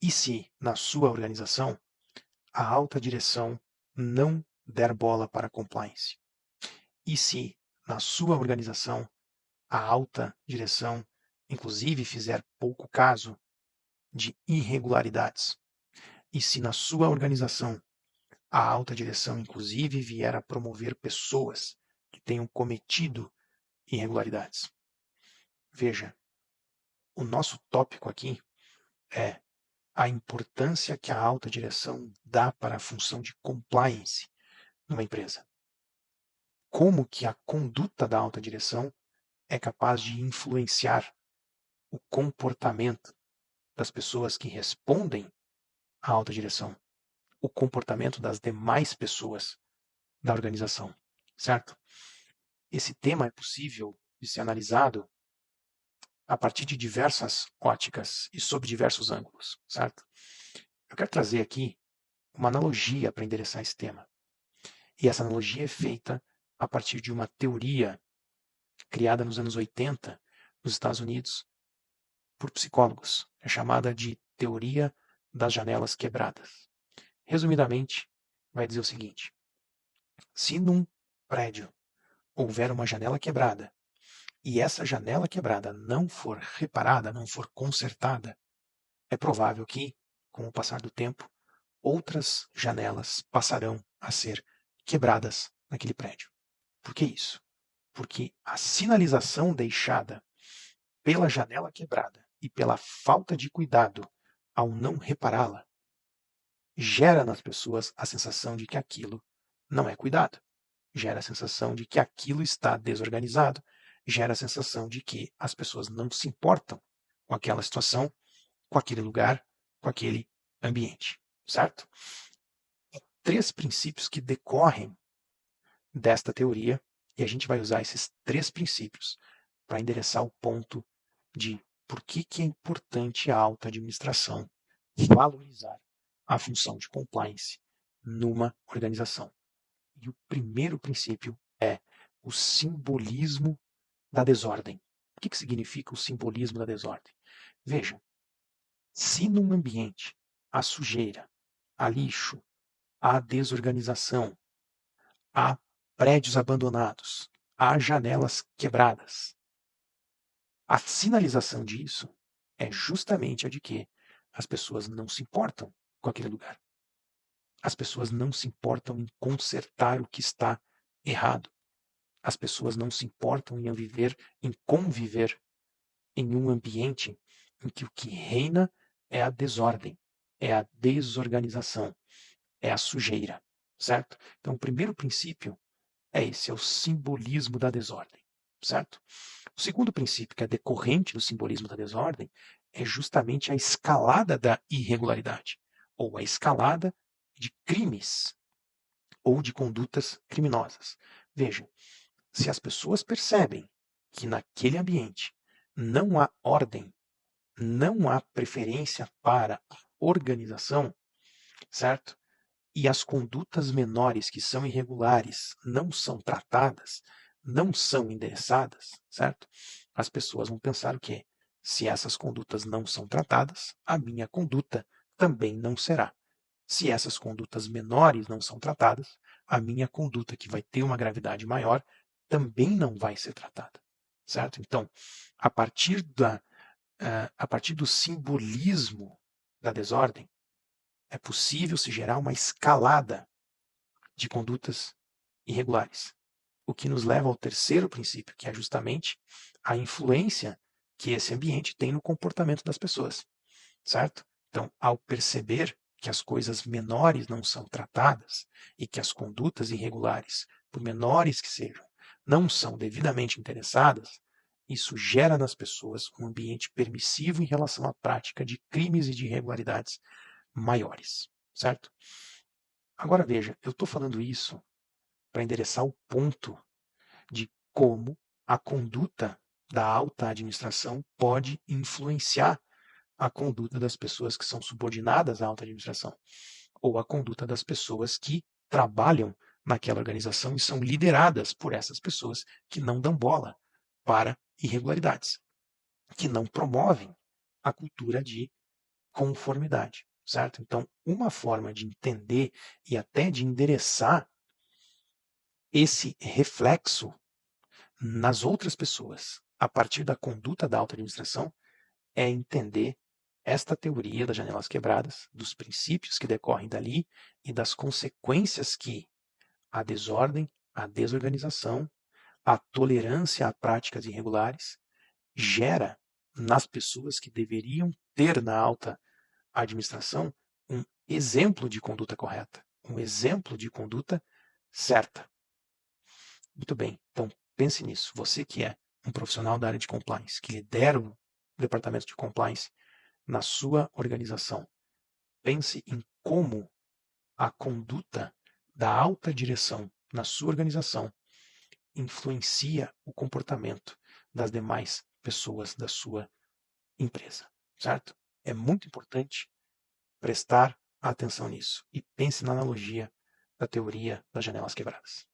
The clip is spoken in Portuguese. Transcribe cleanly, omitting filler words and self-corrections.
E se, na sua organização, a alta direção não der bola para compliance? E se, na sua organização, a alta direção, inclusive, fizer pouco caso de irregularidades? E se, na sua organização, a alta direção, inclusive, vier a promover pessoas que tenham cometido irregularidades? Veja, o nosso tópico aqui é a importância que a alta direção dá para a função de compliance numa empresa. Como que a conduta da alta direção é capaz de influenciar o comportamento das pessoas que respondem à alta direção, o comportamento das demais pessoas da organização, certo? Esse tema é possível de ser analisado a partir de diversas óticas e sob diversos ângulos, certo? Eu quero trazer aqui uma analogia para endereçar esse tema. E essa analogia é feita a partir de uma teoria criada nos anos 80 nos Estados Unidos por psicólogos. É chamada de teoria das janelas quebradas. Resumidamente, vai dizer o seguinte: se num prédio houver uma janela quebrada e essa janela quebrada não for reparada, não for consertada, é provável que, com o passar do tempo, outras janelas passarão a ser quebradas naquele prédio. Por que isso? Porque a sinalização deixada pela janela quebrada e pela falta de cuidado ao não repará-la gera nas pessoas a sensação de que aquilo não é cuidado, gera a sensação de que aquilo está desorganizado, gera a sensação de que as pessoas não se importam com aquela situação, com aquele lugar, com aquele ambiente, certo? 3 princípios que decorrem desta teoria, e a gente vai usar esses 3 princípios para endereçar o ponto de por que é importante a alta administração valorizar a função de compliance numa organização. E o primeiro princípio é o simbolismo da desordem. O que significa o simbolismo da desordem? Veja, se num ambiente há sujeira, há lixo, há desorganização, há prédios abandonados, há janelas quebradas, a sinalização disso é justamente a de que as pessoas não se importam com aquele lugar. As pessoas não se importam em consertar o que está errado. As pessoas não se importam em conviver em um ambiente em que o que reina é a desordem, é a desorganização, é a sujeira, certo? Então, o primeiro princípio é esse, é o simbolismo da desordem, certo? O segundo princípio, que é decorrente do simbolismo da desordem, é justamente a escalada da irregularidade, ou a escalada de crimes ou de condutas criminosas. Vejam, se as pessoas percebem que naquele ambiente não há ordem, não há preferência para a organização, certo? E as condutas menores que são irregulares não são tratadas, não são endereçadas, certo? As pessoas vão pensar o quê? Se essas condutas não são tratadas, a minha conduta também não será. Se essas condutas menores não são tratadas, a minha conduta, que vai ter uma gravidade maior, também não vai ser tratada, certo? Então, a partir do simbolismo da desordem, é possível se gerar uma escalada de condutas irregulares. O que nos leva ao terceiro princípio, que é justamente a influência que esse ambiente tem no comportamento das pessoas, certo? Então, ao perceber que as coisas menores não são tratadas e que as condutas irregulares, por menores que sejam, não são devidamente interessadas, isso gera nas pessoas um ambiente permissivo em relação à prática de crimes e de irregularidades maiores, certo? Agora veja, eu estou falando isso para endereçar o ponto de como a conduta da alta administração pode influenciar a conduta das pessoas que são subordinadas à alta administração, ou a conduta das pessoas que trabalham naquela organização e são lideradas por essas pessoas que não dão bola para irregularidades, que não promovem a cultura de conformidade, certo? Então, uma forma de entender e até de endereçar esse reflexo nas outras pessoas, a partir da conduta da alta administração, é entender esta teoria das janelas quebradas, dos princípios que decorrem dali e das consequências que a desordem, a desorganização, a tolerância a práticas irregulares gera nas pessoas que deveriam ter na alta administração um exemplo de conduta correta, um exemplo de conduta certa. Muito bem, então pense nisso. Você que é um profissional da área de compliance, que lidera o departamento de compliance na sua organização, pense em como a conduta da alta direção na sua organização influencia o comportamento das demais pessoas da sua empresa, certo? É muito importante prestar atenção nisso e pense na analogia da teoria das janelas quebradas.